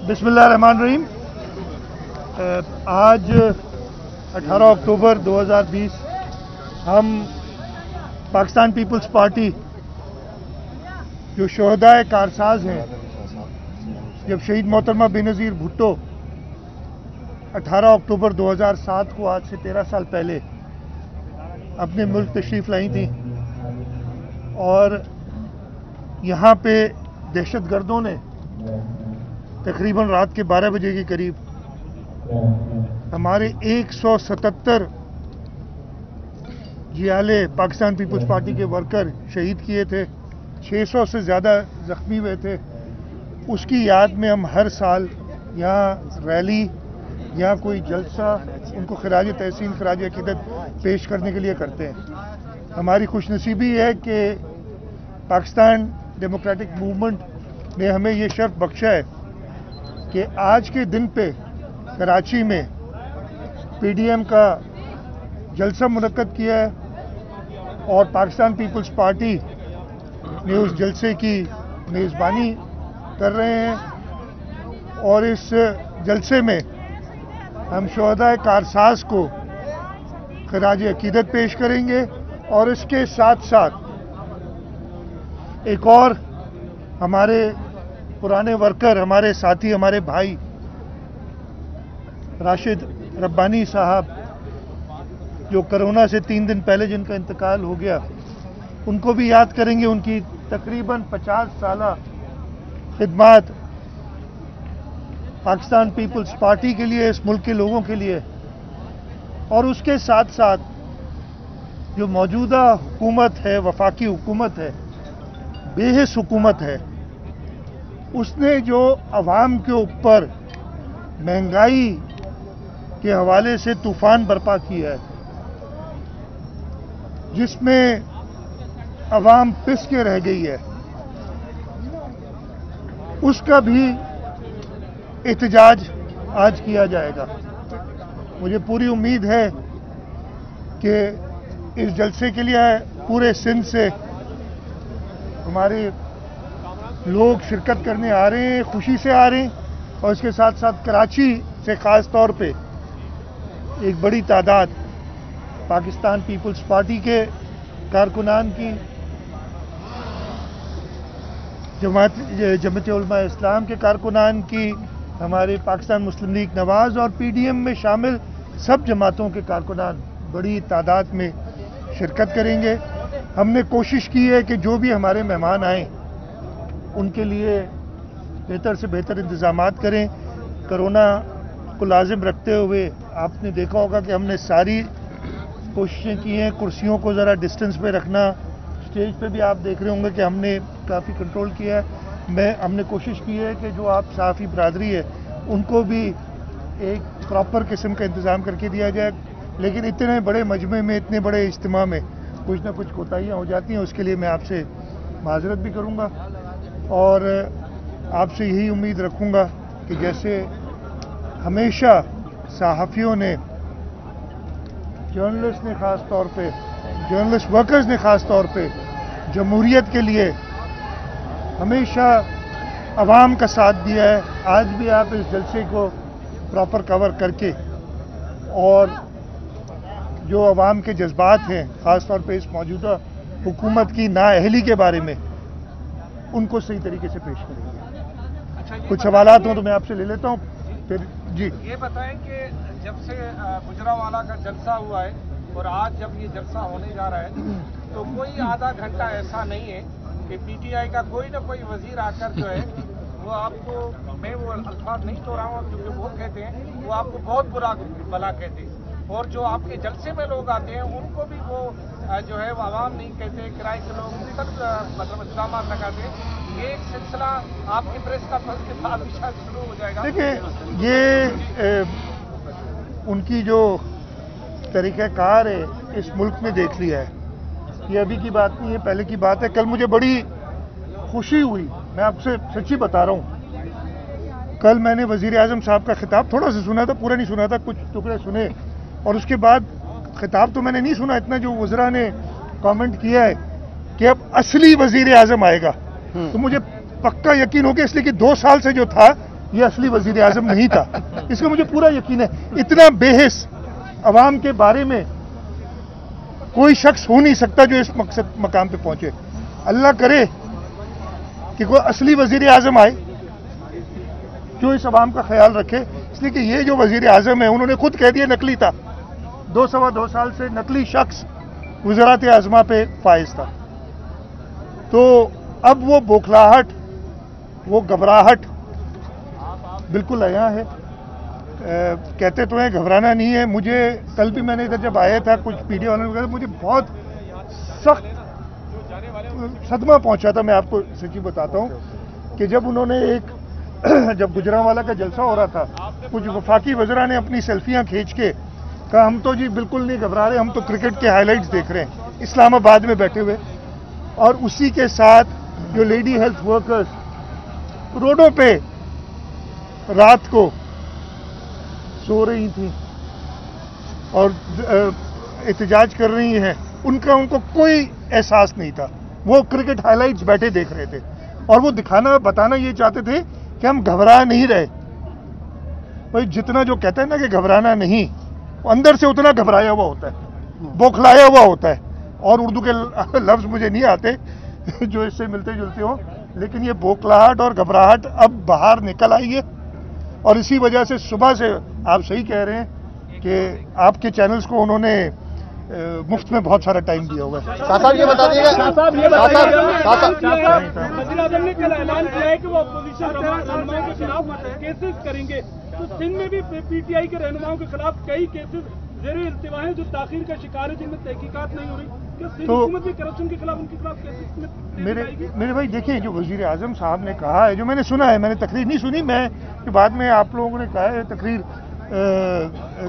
बिस्मिल्लाहिर्रहमानिर्रहीम। आज 18 अक्टूबर 2020 हम पाकिस्तान पीपल्स पार्टी जो शोहदाए कारसाज हैं, जब शहीद मोहतरमा बेनज़ीर भुट्टो 18 अक्टूबर 2007 को आज से 13 साल पहले अपने मुल्क तशरीफ़ लाई थी और यहाँ पे दहशतगर्दों ने तकरीबन रात के 12 बजे के करीब हमारे 177 जियाले पाकिस्तान पीपल्स पार्टी के वर्कर शहीद किए थे, 600 से ज़्यादा ज़ख्मी हुए थे। उसकी याद में हम हर साल यहाँ रैली या कोई जलसा उनको खराज तहसीन, खराज अकीदत पेश करने के लिए करते हैं। हमारी खुशनसीबी है कि पाकिस्तान डेमोक्रेटिक मूवमेंट ने हमें ये शर्फ बख्शा है कि आज के दिन पे कराची में पीडीएम का जलसा मुनक्कद किया है और पाकिस्तान पीपल्स पार्टी ने उस जलसे की मेज़बानी कर रहे हैं और इस जलसे में हम शोहदाए कारसाज को खराज अकीदत पेश करेंगे और इसके साथ साथ एक और हमारे पुराने वर्कर, हमारे साथी, हमारे भाई राशिद रब्बानी साहब जो कोरोना से 3 दिन पहले जिनका इंतकाल हो गया, उनको भी याद करेंगे। उनकी तकरीबन 50 साला खिदमत पाकिस्तान पीपल्स पार्टी के लिए, इस मुल्क के लोगों के लिए, और उसके साथ साथ जो मौजूदा हुकूमत है, वफाकी हुकूमत है, बेहिस हुकूमत है, उसने जो अवाम के ऊपर महंगाई के हवाले से तूफान बर्पा किया है, जिसमें अवाम पिस के रह गई है, उसका भी एहतजाज आज किया जाएगा। मुझे पूरी उम्मीद है कि इस जलसे के लिए पूरे सिंध से हमारे लोग शिरकत करने आ रहे हैं, खुशी से आ रहे हैं, और इसके साथ साथ कराची से ख़ास तौर पे एक बड़ी तादाद पाकिस्तान पीपल्स पार्टी के कारकुनान की, जमात उलमा इस्लाम के कारकुनान की, हमारे पाकिस्तान मुस्लिम लीग नवाज़ और पीडीएम में शामिल सब जमातों के कारकुनान बड़ी तादाद में शिरकत करेंगे। हमने कोशिश की है कि जो भी हमारे मेहमान आएँ उनके लिए बेहतर से बेहतर इंतज़ामात करें। कोरोना को लाजिम रखते हुए आपने देखा होगा कि हमने सारी कोशिशें की हैं। कुर्सियों को ज़रा डिस्टेंस पे रखना, स्टेज पे भी आप देख रहे होंगे कि हमने काफ़ी कंट्रोल किया है। हमने कोशिश की है कि जो आप सहाफ़ी बरादरी है उनको भी एक प्रॉपर किस्म का इंतज़ाम करके दिया जाए, लेकिन इतने बड़े मजमे में, इतने बड़े इज्तिमा में कुछ ना कुछ कोताहियाँ हो जाती हैं। उसके लिए मैं आपसे माजरत भी करूँगा और आपसे यही उम्मीद रखूँगा कि जैसे हमेशा सहाफ़ियों ने, जर्नलिस्ट ने ख़ास तौर पे, जर्नलिस्ट वर्कर्स ने ख़ास तौर पे जमहूरियत के लिए हमेशा अवाम का साथ दिया है, आज भी आप इस जलसे को प्रॉपर कवर करके और जो अवाम के जज्बात हैं, ख़ास तौर पे इस मौजूदा हुकूमत की नाअहली के बारे में, उनको सही तरीके से पेश करेंगे। अच्छा, कुछ सवालात हों तो मैं आपसे ले लेता हूँ फिर। जी, ये बताएं कि जब से गुजरावाला का जलसा हुआ है और आज जब ये जलसा होने जा रहा है, तो कोई आधा घंटा ऐसा नहीं है कि पीटीआई का कोई ना कोई वजीर आकर जो है वो आपको, मैं वो अल्फाज नहीं तो रहा हूँ क्योंकि वो कहते हैं, वो आपको बहुत बुरा भला कहते हैं, और जो आपके जलसे में लोग आते हैं उनको भी वो जो है वो आवाम नहीं कहते, किराए के लोग सब मतलब इल्जाम लगाते हैं। ये एक सिलसिला आपकी प्रेस का के बाद भी शायद शुरू हो जाएगा। देखिए, ये उनकी जो तरीक़ाकार है इस मुल्क में देख लिया है, ये अभी की बात नहीं है, पहले की बात है। कल मुझे बड़ी खुशी हुई, मैं आपसे सच्ची बता रहा हूँ। कल मैंने वज़ीर आज़म साहब का खिताब थोड़ा सा सुना था, पूरा नहीं सुना था, कुछ टुकड़े सुने, और उसके बाद खिताब तो मैंने नहीं सुना इतना जो वज़रा ने कमेंट किया है कि अब असली वज़ीर आज़म आएगा। तो मुझे पक्का यकीन हो गया, इसलिए कि 2 साल से जो था یہ اصلی وزیر اعظم نہیں تھا. اس کا مجھے پورا یقین ہے. اتنا بے حس عوام کے بارے میں کوئی شخص ہو نہیں سکتا جو اس مقام پہ پہنچے. اللہ کرے کہ کوئی اصلی وزیر اعظم آئے جو اس عوام کا خیال رکھے. اس لیے کہ یہ جو وزیر اعظم ہے انہوں نے خود کہہ دیا نقلی تھا. 2 سال سے نقلی شخص وزارت اعظم پہ فائز تھا. تو اب وہ بوکھلاہٹ، وہ گھبراہٹ بالکل عیاں ہے. کہتے تو ہیں گھبرانا نہیں ہے. مجھے کل بھی میں نے ادھر جب آیا تھا کچھ میڈیا والوں نے کہا مجھے بہت سخت صدمہ پہنچا تھا. میں آپ کو سچی بتاتا ہوں کہ جب انہوں نے جب گجرانوالہ کا جلسہ ہو رہا تھا کچھ وفاقی وزراء نے اپنی سیلفیاں کھینچ کے کہا ہم تو جی بالکل نہیں گھبرا رہے، ہم تو کرکٹ کے ہائی لائٹس دیکھ رہے ہیں اسلام آباد میں بیٹھے ہوئے. اور اسی کے ساتھ جو لیڈی ہیلتھ ورکرز روڈوں پہ رات کو سو رہی تھیں اور احتجاج کر رہی ہیں، ان کو کوئی احساس نہیں تھا. وہ کرکٹ ہائی لائٹس بیٹھے دیکھ رہے تھے اور وہ بتانا یہ چاہتے تھے کہ ہم گھبرا نہیں رہے. بھائی جتنا جو کہتا ہے نا کہ گھبرانا نہیں، اندر سے اتنا گھبرایا ہوا ہوتا ہے، بوکھلایا ہوا ہوتا ہے. اور اردو کے لفظ مجھے نہیں آتے جو اس سے ملتے جلتے ہوں، لیکن یہ بوکھلاہٹ اور گھبراہٹ اب باہر نکل آئی ہے. اور اسی وجہ سے صبح سے آپ صحیح کہہ رہے ہیں کہ آپ کے چینلز کو انہوں نے مفت میں بہت سارا ٹائم دیا ہوا ہے. شاہ صاحب یہ بتا دیجیے وزیر اعظم نے کل اعلان کیا ہے کہ وہ اپوزیشن رہنماؤں کے خلاف کیسز کریں گے. تو سندھ میں بھی پی ٹی آئی کے رہنماؤں کے خلاف کئی کیسز زیر التوا ہیں جو تاخیر کا شکار ہے، جن میں تحقیقات نہیں ہو رہی. کیا سندھ حکومت بھی کرپشن کے خلاف ان کے خلاف کیسز میں میرے بھائی دیکھیں جو وزیر اعظم صاحب نے کہا ہے، جو میں نے سنا ہے، میں نے تقریر نہیں سنی، میں کہ بعد میں آپ لوگوں نے کہا ہے تقریر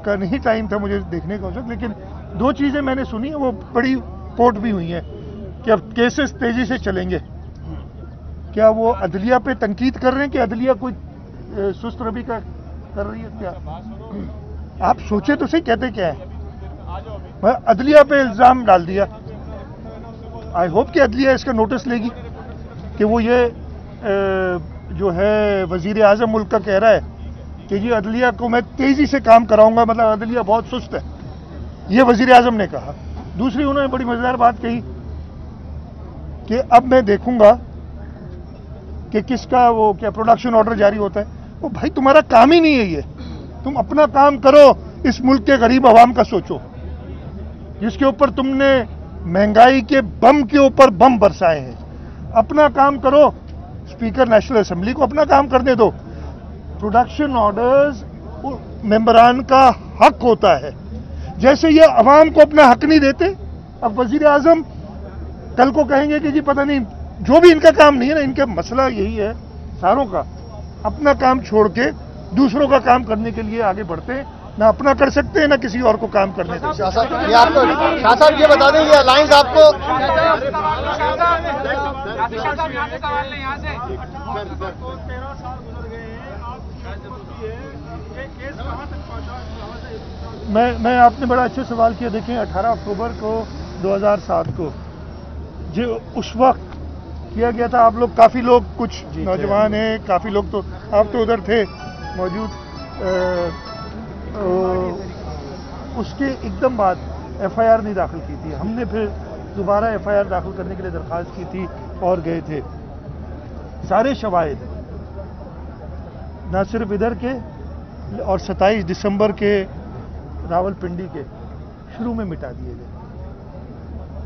کا نہیں ٹائم تھا مجھے دیکھنے کا اس وقت، لیکن 2 چیزیں میں نے سنی ہیں، وہ بڑی پورٹ بھی ہوئی ہیں کہ اب کیسز تیزی سے چلیں گے. کیا وہ عدلیہ پہ تنقید کر رہے ہیں کہ عدلیہ کوئی سست روی کا کر رہی ہے؟ کیا آپ سوچے تو صحیح، کہتے کیا ہے؟ عدلیہ پہ الزام ڈال دیا. آئی ہوپ کہ عدلیہ اس کا نوٹس لے گی کہ وہ یہ جو ہے وزیر اعظم ملک کا کہہ رہا ہے کہ یہ عدلیہ کو میں تیزی سے کام کراؤں گا، مطلب عدلیہ بہت سست ہے، یہ وزیر اعظم نے کہا. دوسری انہوں نے بڑی مزیدار بات کہی کہ اب میں دیکھوں گا کہ کس کا وہ کیا پروڈکشن آرڈر جاری ہوتا ہے. وہ بھائی تمہارا کام ہی نہیں ہے یہ. تم اپنا کام کرو، اس ملک کے غریب عوام کا سوچو جس کے اوپر تم نے مہنگائی کے بم کے اوپر بم برسائے ہیں. اپنا کام کرو. اسپیکر نیشنل اسمبلی کو اپنا کام کرنے دو. پروڈکشن آرڈرز ممبران کا حق ہوتا ہے، جیسے یہ عوام کو اپنا حق نہیں دیتے. اب وزیر اعظم کل کو کہیں گے کہ جی پتہ نہیں، جو بھی ان کا کام نہیں ہے نا، ان کا مسئلہ یہی ہے ساروں کا، اپنا کام چھوڑ کے دوسروں کا کام کرنے کے لیے آگے بڑھتے ہیں. نہ اپنا کر سکتے ہیں نہ کسی اور کو کام کرنے دیتے. شاہ صاحب یہ بتا دیں یہ الائنس آپ کو میں آپ نے بڑا اچھا سوال کیا. دیکھیں 18 اکتوبر کو 2007 کو جو اس وقت کیا گیا تھا، آپ لوگ کافی لوگ کچھ نوجوان ہیں، کافی لوگ تو آپ تو ادھر تھے موجود. اس کے ایک دم بعد ایف آئی آر نہیں داخل کی تھی. ہم نے پھر دوبارہ ایف آئی آر داخل کرنے کے لیے درخواست کی تھی اور گئے تھے. سارے شواہد نہ صرف ادھر کے اور 27 دسمبر کے راول پنڈی کے شروع میں مٹا دیے گئے.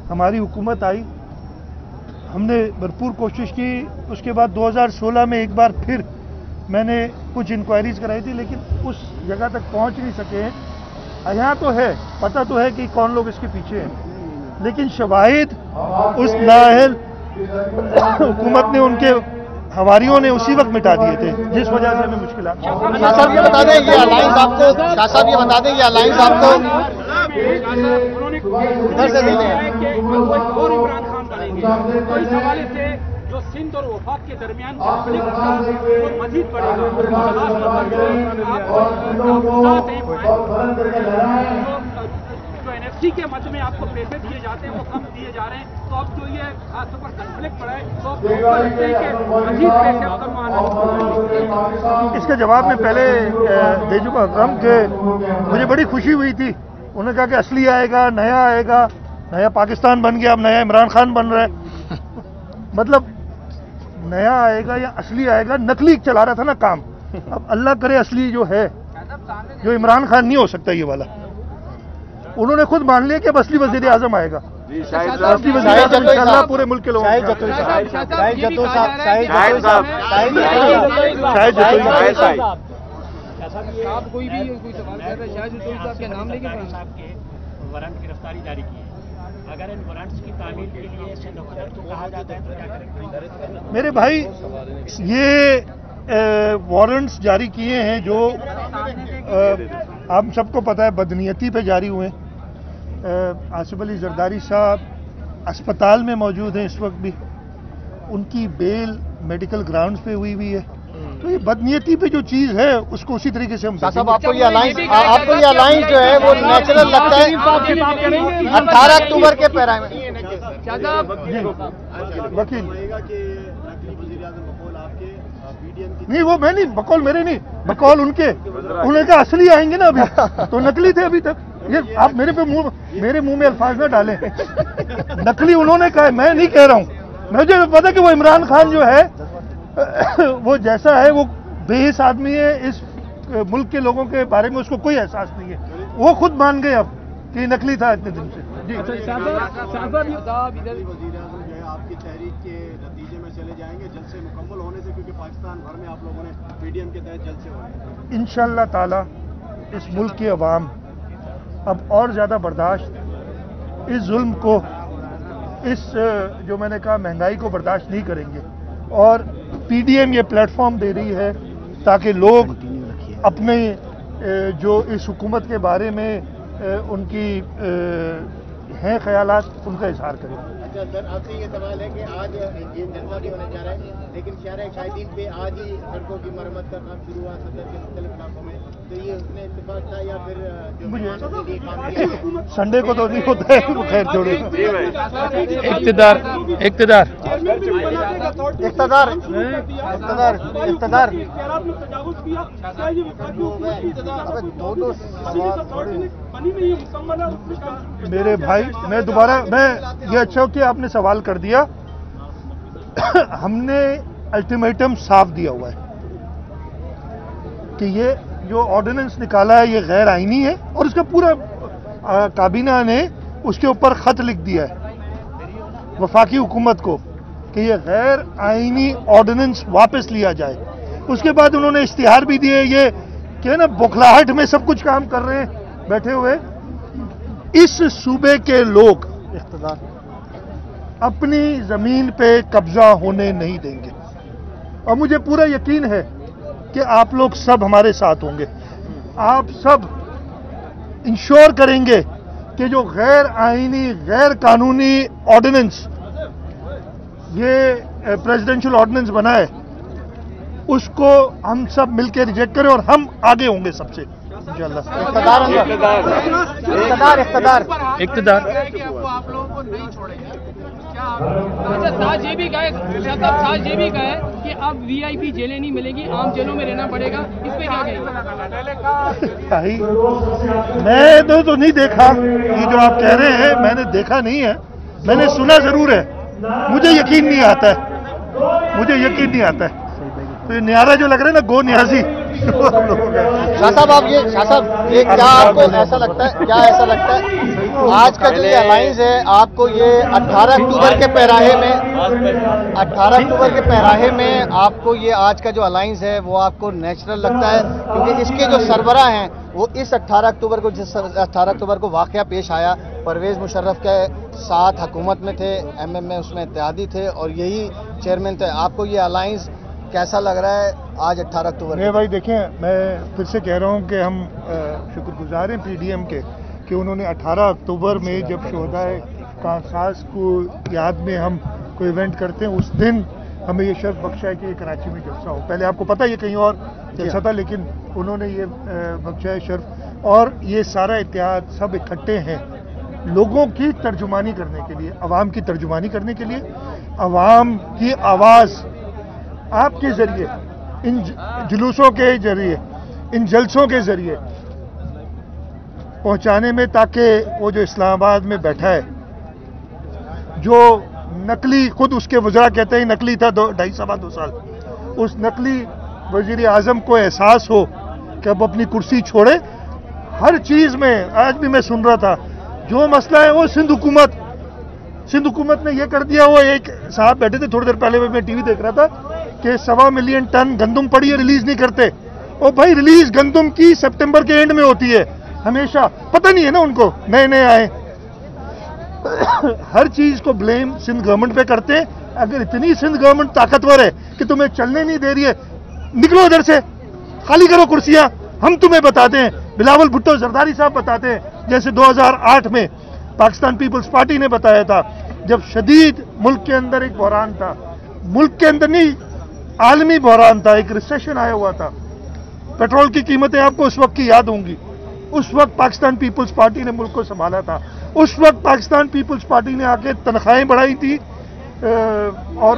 ہماری حکومت آئی، ہم نے بھرپور کوشش کی. اس کے بعد 2016 میں ایک بار پھر میں نے کچھ انکوائریز کرائی تھی، لیکن اس جگہ تک پہنچ نہیں سکے ہیں. یہاں تو ہے، پتہ تو ہے کہ کون لوگ اس کے پیچھے ہیں، لیکن شواہد اس نااہل حکومت نے، ان کے ہماریوں نے اسی وقت مٹا دیے تھے، جس وجہ سے ہمیں مشکلات. شاہ صاحب یہ بتا دیں یہ الائنس آپ کو شاہ صاحب یہ بتا دیں یہ الائنس آپ کو ادھر سے دے دیں اور عمران خان بنیں گے تو اس حوالے سے جو سندھ اور وفاق کے درمیان کنفلکٹ تھا وہ مزید بڑھے گا. خاص طور پر جو این ایف 80 के मत में आपको पैसे दिए जाते हैं वो कम दिए जा रहे हैं, तो अब जो ये खासतौर पर कन्फ्लिक्ट पड़ा है तो अब लगते हैं कि मजीद पैसे अब कम आना है। इसके जवाब में पहले दे चुका अकरम के मुझे बड़ी खुशी हुई थी, उन्होंने कहा कि असली आएगा, नया पाकिस्तान बन गया, अब नया इमरान खान बन रहा है। मतलब नया आएगा या असली आएगा, नकली चला रहा था ना काम, अब अल्लाह करे असली जो है, जो इमरान खान नहीं हो सकता ये वाला। उन्होंने खुद मान लिया कि अब असली वज़ीर आज़म आएगा, असली वज़ीर आज़म इंशाअल्लाह पूरे मुल्क के लोगों कोई सवाल कर रहा है, शाहिद जतोई साहब के नाम लेके वारंट गिरफ्तारी जारी की है, अगर इन वारंट्स की तामील के लिए सिंध हुकूमत को कहा जाता है तो क्या करेंगे? मेरे भाई ये वारंट्स जारी किए हैं जो आप सबको पता है बदनीयती पे जारी हुए। आसिफ अली जरदारी साहब अस्पताल में मौजूद हैं इस वक्त भी, उनकी बेल मेडिकल ग्राउंड्स पे हुई है, तो ये बदनीयती पे जो चीज है उसको उसी तरीके से हम साहब आपको ये अलायंस जो है वो नेचुरल लगता है 18 अक्टूबर के पैरा में वकील नहीं, वो मैं नहीं, बकौल मेरे नहीं, बकौल उनके, उन्होंने कहा असली आएंगे ना अभी, तो नकली थे अभी तक। ये आप मेरे मुंह में अल्फाज ना डालें, नकली उन्होंने कहा, मैं नहीं कह रहा हूं। मुझे पता कि वो इमरान खान जो है वो जैसा है, वो बेहिस आदमी है, इस मुल्क के लोगों के बारे में उसको कोई एहसास नहीं है, वो खुद मान गए अब कि नकली था इतने दिन से। जी आपकी तहरीक के नतीजे में चले जाएंगे जल्द से मुकम्मल होने से, क्योंकि पाकिस्तान भर में आप लोगों ने पीडीएम के तहत जल्द से होने इंशाअल्लाह ताला इस मुल्क की अवाम अब और ज़्यादा बर्दाश्त इस जुल्म को, इस जो मैंने कहा महंगाई को बर्दाश्त नहीं करेंगे, और पीडीएम ये प्लेटफॉर्म दे रही है ताकि लोग अपने जो इस हुकूमत के बारे में उनकी हैं ख्यालात, उनका इजहार करें। अच्छा सर, आपसे ये सवाल है कि आज जलसा भी होने जा रहा है, लेकिन शहर शाहिदीन पे आज ही सड़कों की मरम्मत का काम शुरू हुआ सदर के मुख्तलिफ इलाकों में, तो ये उसमें इत्तेफाक था या फिर जो मुझे संडे को तो नहीं होता है, वो खैर छोड़िए। इक़्तिदार मेरे भाई मैं ये अच्छा कि आपने सवाल कर दिया। हमने अल्टीमेटम साफ दिया हुआ है कि ये जो ऑर्डिनेंस निकाला है ये गैर आईनी है, और उसका पूरा काबीना ने उसके ऊपर खत लिख दिया है वफाकी हुकूमत को कि ये गैर आईनी ऑर्डिनेंस वापस लिया जाए। उसके बाद उन्होंने इश्तिहार भी दिए, ये क्या ना बौखलाहट में सब कुछ काम कर रहे हैं बैठे हुए। इस सूबे के लोग अपनी जमीन पे कब्जा होने नहीं देंगे, और मुझे पूरा यकीन है कि आप लोग सब हमारे साथ होंगे। आप सब इंश्योर करेंगे कि जो गैर आईनी गैर कानूनी ऑर्डिनेंस ये प्रेसिडेंशियल ऑर्डिनेंस बना है उसको हम सब मिलकर रिजेक्ट करें, और हम आगे होंगे सबसे इंशाअल्लाह। इक़्तिदार आप लोगों को नहीं छोड़ेंगे क्या? अच्छा, साथ ये भी कहे कि अब वीआईपी जेलें नहीं मिलेगी, आम जेलों में रहना पड़ेगा, इस पे क्या कहेंगे? मैं तो नहीं देखा ये जो आप कह रहे हैं, मैंने देखा नहीं है, मैंने सुना जरूर है, मुझे यकीन नहीं आता है, तो ये न्यारा जो लग रहा है ना, गो न्याजी शाह साहब ये क्या आपको ऐसा लगता है आज का जो ये अलायंस है, आपको ये 18 अक्टूबर के पैराहे में आपको ये आज का जो अलायंस है वो आपको नेचुरल लगता है? क्योंकि इसके जो सरबराह हैं वो इस 18 अक्टूबर को वाकया पेश आया, परवेज मुशर्रफ के साथ हुकूमत में थे, एमएम में उसमें इत्तेहादी थे और यही चेयरमैन थे। आपको ये अलायंस कैसा लग रहा है आज 18 अक्टूबर? मेरे भाई देखें, मैं फिर से कह रहा हूं कि हम शुक्रगुजार हैं पीडीएम के कि उन्होंने 18 अक्टूबर में जब शोहदाए कासास को याद में हम कोई इवेंट करते हैं, उस दिन हमें ये शर्फ बख्शा है कि कराची में जलसा हो। पहले आपको पता है ये कहीं और जलसा था, लेकिन उन्होंने ये बख्शा है शर्फ, और ये सारा इत्तेहाद सब इकट्ठे हैं لوگوں کی ترجمانی کرنے کے لیے، عوام کی ترجمانی کرنے کے لیے، عوام کی آواز آپ کے ذریعے، ان جلوسوں کے ذریعے، ان جلسوں کے ذریعے پہنچانے میں، تاکہ وہ جو اسلام آباد میں بیٹھا ہے، جو نقلی، خود اس کے وزراء کہتے ہیں نقلی تھا 2.5 سال، اس نقلی وزیر اعظم کو احساس ہو کہ اب اپنی کرسی چھوڑے. ہر چیز میں آج بھی میں سن رہا تھا، جو مسئلہ ہے وہ سندھ حکومت نے یہ کر دیا. وہ ایک صاحب بیٹھے تھے تھوڑی دیر پہلے، میں ٹی وی دیکھ رہا تھا کہ 1.25 ملین ٹن گندم پڑی ہے، ریلیز نہیں کرتے. اور بھائی ریلیز گندم کی سپٹمبر کے اینڈ میں ہوتی ہے ہمیشہ، پتہ نہیں ہے نا ان کو، نئے آئے. ہر چیز کو بلیم سندھ گورنمنٹ پہ کرتے ہیں. اگر اتنی سندھ گورنمنٹ طاقتور ہے کہ تمہیں چلنے نہیں دے رہی ہے، نکلو ادھر سے، خالی کرو کرسیاں. ہم تمہیں بتاتے ہیں، بلاول بھٹو زرداری صاحب بتاتے ہیں، جیسے 2008 میں پاکستان پیپلز پارٹی نے بتایا تھا، جب شدید ملک کے اندر ایک بحران تھا، ملک کے اندر نہیں عالمی بحران تھا، ایک ریسیشن آیا ہوا تھا. پیٹرول کی قیمتیں آپ کو اس وقت کی یاد ہوں گی. اس وقت پاکستان پیپلز پارٹی نے ملک کو سنبھالا تھا. اس وقت پاکستان پیپلز پارٹی نے آ کے تنخواہیں بڑھائی تھی، اور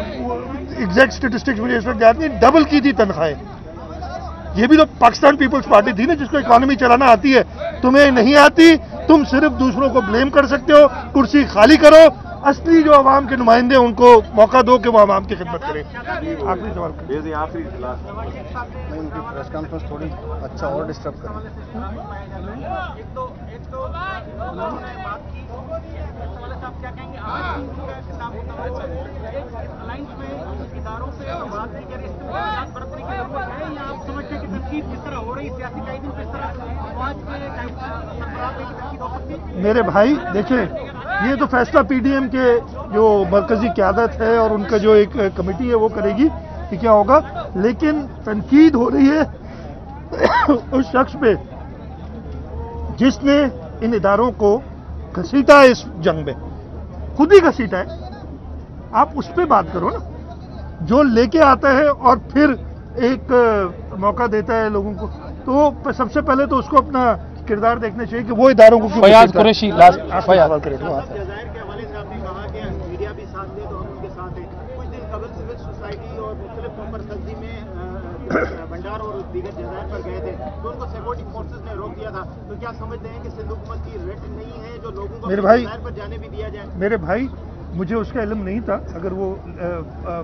ایگزیکٹ اسٹیٹسٹکس مجھے اس وقت یاد نہیں، ڈبل کی تھی تنخواہیں. یہ بھی تو پاکستان پیپلز پارٹی تھی نا، جس کو اکانومی چلانا آتی ہے. تمہیں نہیں آتی، تم صرف دوسروں کو بلیم کر سکتے ہو. کرسی خالی کرو، اصلی جو عوام کے نمائندے ہیں ان کو موقع دو کہ وہ عوام کی خدمت کریں. آخری سوال ان کی پریس کانفرنس تھوڑی اچھا اور ڈسٹرب کریں. میرے بھائی دیکھیں، یہ تو فیصلہ پی ڈی ایم کے جو مرکزی قیادت ہے اور ان کا جو ایک کمیٹی ہے وہ کرے گی کہ کیا ہوگا. لیکن تنقید ہو رہی ہے اس شخص پہ جس نے ان اداروں کو گھسیٹا ہے، اس جنگ میں خود ہی گھسیٹا ہے. آپ اس پہ بات کرو نا، جو لے کے آتا ہے اور پھر ایک موقع دیتا ہے لوگوں کو. تو سب سے پہلے تو اس کو اپنا کردار دیکھنا چاہیے کہ وہ اداروں کو فیاض قریشی جزائر کے حوالے سے آپ نے کہا کہ میڈیا بھی ساتھ دے تو ہم ان کے ساتھ ہیں. کچھ دن قبل سول سوسائٹی اور مختلف قوم تنظیم میں بنڈار اور دیگر جزائر پر گئے تھے تو ان کو سیکورٹی فورسز نے روک دیا تھا. تو کیا سمجھتے ہیں کہ سندھ حکومت کی ریٹ نہیں ہے جو لوگوں کو جزائر پر جانے بھی دیا جائے؟ میرے بھائی مجھے اس کا علم نہیں تھا. اگر وہ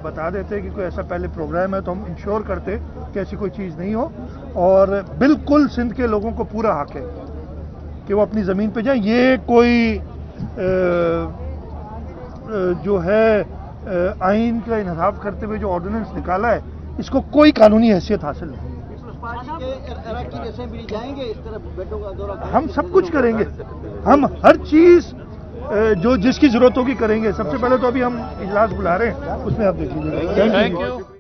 بتا دیتے کہ کوئی ایسا پہلے پروگرام ہے تو ہم انشور کرتے کہ ایسی کوئی چیز نہیں ہو. اور بالکل سندھ کے لوگوں کو پورا حق ہے کہ وہ اپنی زمین پہ جائیں. یہ کوئی جو ہے آئین کا انحراف کرتے ہوئے جو آرڈیننس نکالا ہے، اس کو کوئی قانونی حیثیت حاصل نہیں. ہم سب کچھ کریں گے، ہم ہر چیز جو جس کی ضرورت ہوگی کریں گے. سب سے پہلے تو ابھی ہم اجلاس بلا رہے ہیں، اس میں آپ دیکھ لیجیے گا.